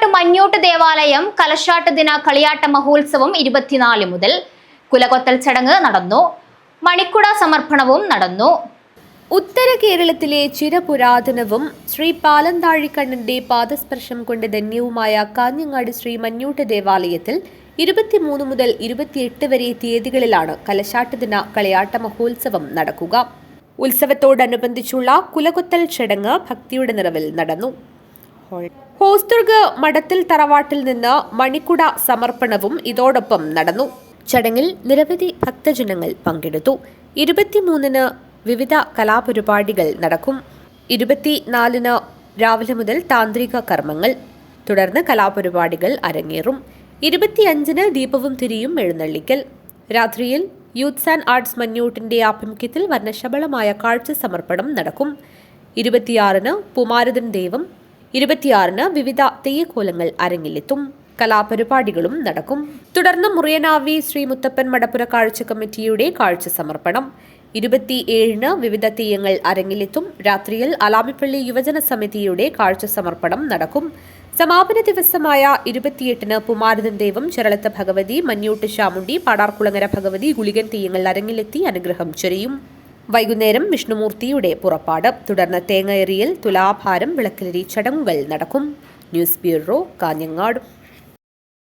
കാഞ്ഞങ്ങാട്ട് മഞ്ഞൂട്ട് ദേവാലയം കലശാട്ട് ദിന കളിയാട്ട മഹോത്സവം 24 മുതൽ. കുലകൊത്തൽ ചടങ്ങ് നടന്നു. മണിക്കുട സമർപ്പണവും നടന്നു. ഉത്തര കേരളത്തിലെ ചിരപുരാതനവും ശ്രീ പാലന്താഴിക്കണ്ണന്റെ പാദസ്പർശം കൊണ്ട് ധന്യവുമായ കാഞ്ഞങ്ങാട് ശ്രീ മഞ്ഞൂട്ട് ദേവാലയത്തിൽ 23 മുതൽ 28 വരെ തീയതികളിലാണ് കലശാട്ട് ദിന കളിയാട്ട മഹോത്സവം നടക്കുക. ഉത്സവത്തോടനുബന്ധിച്ചുള്ള കുലകൊത്തൽ ചടങ്ങ് ഭക്തിയുടെ നിറവിൽ നടന്നു. ഹോസ്ദുർഗ് മഠത്തിൽ തറവാട്ടിൽ നിന്ന് മണിക്കുട സമർപ്പണവും ഇതോടൊപ്പം നടന്നു. ചടങ്ങിൽ നിരവധി ഭക്തജനങ്ങൾ പങ്കെടുത്തു. 23-ന് വിവിധ കലാപരിപാടികൾ നടക്കും. 24-ന് രാവിലെ മുതൽ താന്ത്രിക കർമ്മങ്ങൾ, തുടർന്ന് കലാപരിപാടികൾ അരങ്ങേറും. 25-ന് ദീപവും തിരിയും എഴുന്നള്ളിക്കൽ. രാത്രിയിൽ യൂത്ത്സ് ആൻഡ് ആർട്സ് മഞ്ഞൂട്ടിന്റെ ആഭിമുഖ്യത്തിൽ വർണ്ണശബളമായ കാഴ്ച സമർപ്പണം നടക്കും. 26-ന് പുമാരതൻ ദേവം, 26-ന് വിവിധ തെയ്യക്കോലങ്ങൾ അരങ്ങിലെത്തും. കലാപരിപാടികളും നടക്കും. തുടർന്ന് മുറിയനാവി ശ്രീ മുത്തപ്പൻ മടപ്പുര കാഴ്ച കമ്മിറ്റിയുടെ കാഴ്ച സമർപ്പണം. 27-ന് വിവിധ തെയ്യങ്ങൾ അരങ്ങിലെത്തും. രാത്രിയിൽ അലാമിപ്പള്ളി യുവജന സമിതിയുടെ കാഴ്ച സമർപ്പണം നടക്കും. സമാപന ദിവസമായ 28-ന് പുമാരതൻ ദേവം, ചെറളത്ത് ഭഗവതി, മഞ്ഞൂട്ട് ചാമുണ്ടി, പാടാർകുളങ്ങര ഭഗവതി, ഗുളികൻ തെയ്യങ്ങൾ അരങ്ങിലെത്തി അനുഗ്രഹം ചൊരിയും. വൈകുന്നേരം വിഷ്ണുമൂർത്തിയുടെ പുറപ്പാട്, തുടർന്ന് തേങ്ങ എറിയൽ, തുലാഭാരം, വിളക്കിലരി ചടങ്ങുകൾ നടക്കും. News bureau, Kanhangad.